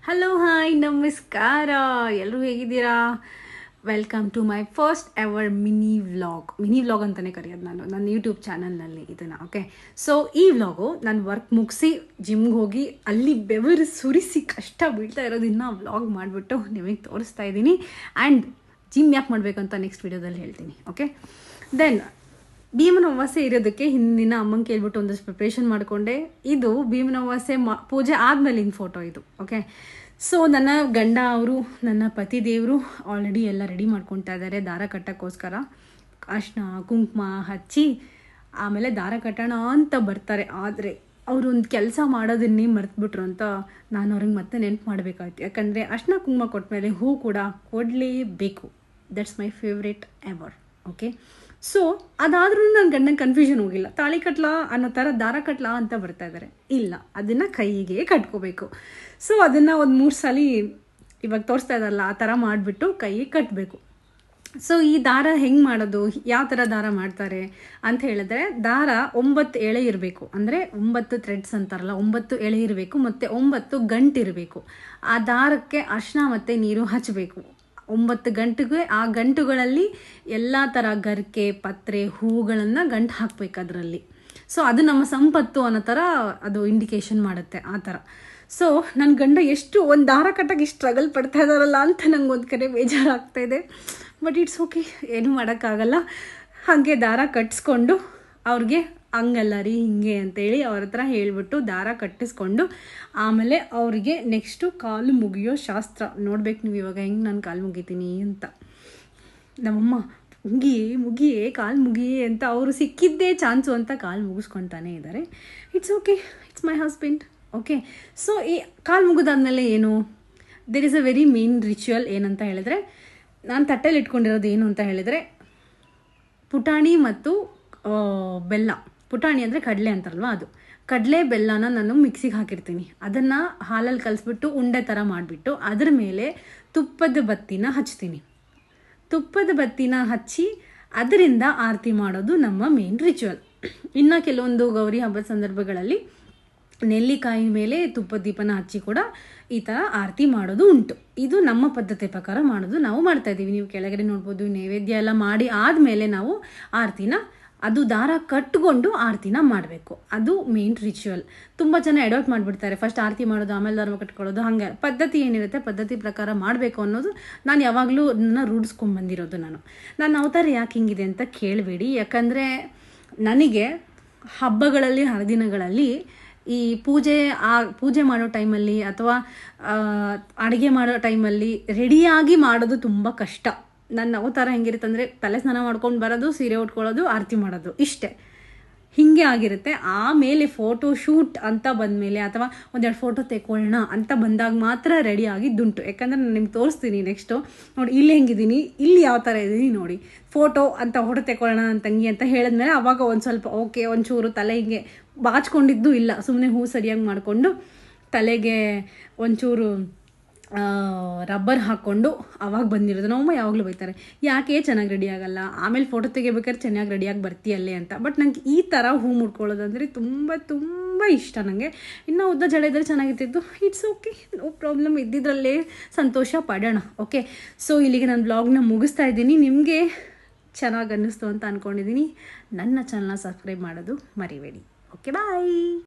Hello hi ನಮಸ್ಕಾರ, ಎಲ್ಲರೂ ಹೇಗಿದ್ದೀರಾ? Welcome to my first ever mini vlog ಅಂತಲೇ ಕರೆಯೋದು ನಾನು ನನ್ನ ಯೂಟ್ಯೂಬ್ ಚಾನಲ್ನಲ್ಲಿ ಇದನ್ನು. ಓಕೆ, ಸೊ ಈ ವ್ಲಾಗು ನಾನು ವರ್ಕ್ ಮುಗಿಸಿ ಜಿಮ್ಗೆ ಹೋಗಿ ಅಲ್ಲಿ ಬೆವರು ಸುರಿಸಿ ಕಷ್ಟ ಬೀಳ್ತಾ ಇರೋದನ್ನ ವ್ಲಾಗ್ ಮಾಡಿಬಿಟ್ಟು ನಿಮಗೆ ತೋರಿಸ್ತಾ ಇದ್ದೀನಿ. ಆ್ಯಂಡ್ ಜಿಮ್ ಯಾಕೆ ಮಾಡಬೇಕಂತ ನೆಕ್ಸ್ಟ್ ವೀಡಿಯೋದಲ್ಲಿ ಹೇಳ್ತೀನಿ. ಓಕೆ, ದೆನ್ ಭೀಮನ ಅಮಾವಾಸ್ಯೆ ಇರೋದಕ್ಕೆ ಹಿಂದಿನ ಅಮ್ಮಂಗೆ ಕೇಳ್ಬಿಟ್ಟು ಒಂದಷ್ಟು ಪ್ರಿಪ್ರೇಷನ್ ಮಾಡಿಕೊಂಡೆ. ಇದು ಭೀಮನ ಅಮಾವಾಸ್ಯೆ ಪೂಜೆ ಆದಮೇಲಿನ ಫೋಟೋ ಇದು. ಓಕೆ, ಸೊ ನನ್ನ ಗಂಡ ಅವರು, ನನ್ನ ಪತಿ ದೇವರು ಆಲ್ರೆಡಿ ಎಲ್ಲ ರೆಡಿ ಮಾಡ್ಕೊತಾ ಇದ್ದಾರೆ ದಾರ ಕಟ್ಟೋಕ್ಕೋಸ್ಕರ. ಅರ್ಶಿನ ಕುಂಕುಮ ಹಚ್ಚಿ ಆಮೇಲೆ ದಾರ ಕಟ್ಟೋಣ ಅಂತ ಬರ್ತಾರೆ. ಆದರೆ ಅವರು ಒಂದು ಕೆಲಸ ಮಾಡೋದನ್ನೇ ಮರೆತುಬಿಟ್ರು ಅಂತ ನಾನು ಅವ್ರಿಗೆ ಮತ್ತೆ ನೆನಪು ಮಾಡಬೇಕಾಯ್ತು. ಯಾಕಂದರೆ ಅರ್ಶಿನ ಕುಂಕುಮ ಕೊಟ್ಟಮೇಲೆ ಹೂ ಕೂಡ ಕೊಡಲೇಬೇಕು. That's my favourite ever. Okay, so ಅದಾದ್ರೂ ನನ್ನ ಗಂಡನ ಕನ್ಫ್ಯೂಷನ್ ಹೋಗಿಲ್ಲ. ತಾಳಿ ಕಟ್ಲಾ ಅನ್ನೋ ಥರ ದಾರ ಕಟ್ಲಾ ಅಂತ ಬರ್ತಾ ಇದ್ದಾರೆ. ಇಲ್ಲ, ಅದನ್ನು ಕೈಗೆ ಕಟ್ಕೋಬೇಕು. ಸೊ ಅದನ್ನು ಒಂದು 3 ಸಲ ಇವಾಗ ತೋರಿಸ್ತಾ ಇದ್ದಾರಲ್ಲ ಆ ಥರ ಮಾಡಿಬಿಟ್ಟು ಕೈಗೆ ಕಟ್ಟಬೇಕು. ಸೊ ಈ ದಾರ ಹೆಂಗೆ ಮಾಡೋದು, ಯಾವ ಥರ ದಾರ ಮಾಡ್ತಾರೆ ಅಂತ ಹೇಳಿದ್ರೆ, ದಾರ 9 ಎಳೆ ಇರಬೇಕು. ಅಂದರೆ 9 ಥ್ರೆಡ್ಸ್ ಅಂತಾರಲ್ಲ, 9 ಎಳೆ ಇರಬೇಕು ಮತ್ತು 9 ಗಂಟಿರಬೇಕು. ಆ ದಾರಕ್ಕೆ ಅರ್ಶಿನ ಮತ್ತು ನೀರು ಹಚ್ಚಬೇಕು. 9 ಗಂಟೆಗೆ ಆ ಗಂಟುಗಳಲ್ಲಿ ಎಲ್ಲ ಥರ ಗರಿಕೆ, ಪತ್ರೆ, ಹೂಗಳನ್ನು ಗಂಟು ಹಾಕಬೇಕು ಅದರಲ್ಲಿ. ಸೊ ಅದು ನಮ್ಮ ಸಂಪತ್ತು ಅನ್ನೋ ಥರ ಅದು ಇಂಡಿಕೇಶನ್ ಮಾಡುತ್ತೆ ಆ ಥರ. ಸೊ ನನ್ನ ಗಂಡ ಎಷ್ಟು ಒಂದು ದಾರ ಕಟ್ಟಕ್ಕೆ ಇಷ್ಟು ಸ್ಟ್ರಗಲ್ ಪಡ್ತಾ ಇದ್ದಾರಲ್ಲ ಅಂತ ನಂಗೆ ಒಂದು ಕಡೆ ಬೇಜಾರಾಗ್ತಾಯಿದೆ. ಬಟ್ ಇಟ್ಸ್ ಓಕೆ, ಏನೂ ಮಾಡೋಕ್ಕಾಗಲ್ಲ. ಹಾಗೆ ದಾರ ಕಟ್ಟಿಸ್ಕೊಂಡು ಅವ್ರಿಗೆ ಹಂಗಲ್ಲ ರೀ ಹಿಂಗೆ ಅಂತೇಳಿ ಅವ್ರ ಹತ್ರ ಹೇಳಿಬಿಟ್ಟು ದಾರ ಕಟ್ಟಿಸ್ಕೊಂಡು ಆಮೇಲೆ ಅವರಿಗೆ ನೆಕ್ಸ್ಟು ಕಾಲು ಮುಗಿಯೋ ಶಾಸ್ತ್ರ ನೋಡ್ಬೇಕು ನೀವು ಇವಾಗ ಹೆಂಗೆ ನಾನು ಕಾಲು ಮುಗಿತೀನಿ ಅಂತ. ನಮ್ಮಮ್ಮ ಮುಗಿಯೇ ಕಾಲು ಮುಗಿಯೇ ಅಂತ ಅವರು ಸಿಕ್ಕಿದ್ದೇ ಚಾನ್ಸು ಅಂತ ಕಾಲು ಮುಗಿಸ್ಕೊತಾನೇ ಇದ್ದಾರೆ. It's okay, it's my husband. Okay, so ಈ ಕಾಲು ಮುಗಿದಾದ್ಮೇಲೆ ಏನು, there is a very main ritual. ಏನಂತ ಹೇಳಿದ್ರೆ, ನಾನು ತಟ್ಟೆಲಿ ಇಟ್ಕೊಂಡಿರೋದು ಏನು ಅಂತ ಹೇಳಿದರೆ ಪುಟಾಣಿ ಮತ್ತು ಬೆಲ್ಲ. ಪುಟಾಣಿ ಅಂದರೆ ಕಡಲೆ ಅಂತಾರಲ್ವ, ಅದು ಕಡಲೆ ಬೆಲ್ಲನ ನಾನು ಮಿಕ್ಸಿಗೆ ಹಾಕಿರ್ತೀನಿ. ಅದನ್ನು ಹಾಲಲ್ಲಿ ಕಲಿಸ್ಬಿಟ್ಟು ಉಂಡೆ ಥರ ಮಾಡಿಬಿಟ್ಟು ಅದ್ರ ಮೇಲೆ ತುಪ್ಪದ ಬತ್ತಿನ ಹಚ್ತೀನಿ. ತುಪ್ಪದ ಬತ್ತಿನ ಹಚ್ಚಿ ಅದರಿಂದ ಆರತಿ ಮಾಡೋದು ನಮ್ಮ ಮೇನ್ ರಿಚುವಲ್. ಇನ್ನು ಕೆಲವೊಂದು ಗೌರಿ ಹಬ್ಬದ ಸಂದರ್ಭಗಳಲ್ಲಿ ನೆಲ್ಲಿಕಾಯಿ ಮೇಲೆ ತುಪ್ಪದ ದೀಪನ ಹಚ್ಚಿ ಕೂಡ ಈ ಥರ ಆರತಿ ಮಾಡೋದು ಉಂಟು. ಇದು ನಮ್ಮ ಪದ್ಧತಿ ಪ್ರಕಾರ ಮಾಡೋದು, ನಾವು ಮಾಡ್ತಾಯಿದ್ದೀವಿ. ನೀವು ಕೆಳಗಡೆ ನೋಡ್ಬೋದು, ನೈವೇದ್ಯ ಎಲ್ಲ ಮಾಡಿ ಆದಮೇಲೆ ನಾವು ಆರತಿನ, ಅದು ದಾರ ಕಟ್ಕೊಂಡು ಆರತಿನ ಮಾಡಬೇಕು. ಅದು ಮೇನ್ ರಿಚುವಲ್. ತುಂಬ ಜನ ಅಡಾಪ್ಟ್ ಮಾಡಿಬಿಡ್ತಾರೆ, ಫಸ್ಟ್ ಆರತಿ ಮಾಡೋದು ಆಮೇಲೆ ದಾರ ಕಟ್ಕೊಳ್ಳೋದು. ಹಾಗೆ ಪದ್ಧತಿ ಏನಿರುತ್ತೆ ಪದ್ಧತಿ ಪ್ರಕಾರ ಮಾಡಬೇಕು ಅನ್ನೋದು ನಾನು ಯಾವಾಗಲೂ ನನ್ನ ರೂಢಿಸ್ಕೊಂಡ್ಬಂದಿರೋದು. ನನ್ನ ಅವತಾರ ಯಾಕೆ ಹಿಂಗಿದೆ ಅಂತ ಕೇಳಬೇಡಿ. ಯಾಕಂದರೆ ನನಗೆ ಹಬ್ಬಗಳಲ್ಲಿ ಹರಿದಿನಗಳಲ್ಲಿ ಈ ಪೂಜೆ ಮಾಡೋ ಟೈಮಲ್ಲಿ ಅಥವಾ ಅಡುಗೆ ಮಾಡೋ ಟೈಮಲ್ಲಿ ರೆಡಿಯಾಗಿ ಮಾಡೋದು ತುಂಬ ಕಷ್ಟ. ನನ್ನ ಅವತಾರ ಹೆಂಗಿರುತ್ತೆ ಅಂದರೆ, ತಲೆ ಸ್ನಾನ ಮಾಡ್ಕೊಂಡು ಬರೋದು, ಸೀರೆ ಉಟ್ಕೊಳ್ಳೋದು, ಆರತಿ ಮಾಡೋದು, ಇಷ್ಟೇ ಹೀಗೆ ಆಗಿರುತ್ತೆ. ಆಮೇಲೆ ಫೋಟೋ ಶೂಟ್ ಅಂತ ಬಂದಮೇಲೆ ಅಥವಾ ಒಂದೆರಡು ಫೋಟೋ ತೆಕ್ಕೊಳ್ಳೋಣ ಅಂತ ಬಂದಾಗ ಮಾತ್ರ ರೆಡಿ ಆಗಿದ್ದುಂಟು. ಯಾಕಂದರೆ ನಾನು ನಿಮ್ಗೆ ತೋರಿಸ್ತೀನಿ ನೆಕ್ಸ್ಟು. ನೋಡಿ ಇಲ್ಲಿ ಹೆಂಗಿದ್ದೀನಿ, ಇಲ್ಲಿ ಯಾವ ಥರ ಇದ್ದೀನಿ ನೋಡಿ. ಫೋಟೋ ತೆಕ್ಕೊಳ್ಳೋಣ ನನ್ನ ತಂಗಿ ಅಂತ ಹೇಳಿದ್ಮೇಲೆ ಆವಾಗ ಒಂದು ಸ್ವಲ್ಪ ಓಕೆ, ಒಂಚೂರು ತಲೆ ಹಿಂಗೆ ಬಾಚ್ಕೊಂಡಿದ್ದು ಇಲ್ಲ, ಸುಮ್ಮನೆ ಹೂ ಸರಿಯಾಗಿ ಮಾಡಿಕೊಂಡು ತಲೆಗೆ ಒಂಚೂರು ರಬ್ಬರ್ ಹಾಕ್ಕೊಂಡು ಅವಾಗ ಬಂದಿರೋದು. ನಮ್ಮಮ್ಮ ಯಾವಾಗಲೂ ಬೈತಾರೆ, ಯಾಕೆ ಚೆನ್ನಾಗಿ ರೆಡಿ ಆಗಲ್ಲ, ಆಮೇಲೆ ಫೋಟೋ ತೆಗಿಬೇಕಾದ್ರೆ ಚೆನ್ನಾಗಿ ರೆಡಿಯಾಗಿ ಬರ್ತೀಯಲ್ಲೇ ಅಂತ. ಬಟ್ ನನಗೆ ಈ ಥರ ಹೂ ಮುಡ್ಕೊಳ್ಳೋದಂದರೆ ತುಂಬ ತುಂಬ ಇಷ್ಟ ನನಗೆ. ಇನ್ನೂ ಉದ್ದ ಜಡೆ ಇದ್ದರೆ ಚೆನ್ನಾಗಿರ್ತಿತ್ತು. ಇಟ್ಸ್ ಓಕೆ, ನೋ ಪ್ರಾಬ್ಲಮ್, ಇದ್ದಿದ್ರಲ್ಲೇ ಸಂತೋಷ ಪಡೋಣ. ಓಕೆ, ಸೊ ಇಲ್ಲಿಗೆ ನಾನು ಬ್ಲಾಗ್ನ ಮುಗಿಸ್ತಾ ಇದ್ದೀನಿ. ನಿಮಗೆ ಚೆನ್ನಾಗಿ ಅನ್ನಿಸ್ತು ಅಂತ ಅಂದ್ಕೊಂಡಿದ್ದೀನಿ. ನನ್ನ ಚಾನಲ್ನ ಸಬ್ಸ್ಕ್ರೈಬ್ ಮಾಡೋದು ಮರಿಬೇಡಿ. ಓಕೆ, ಬಾಯ್.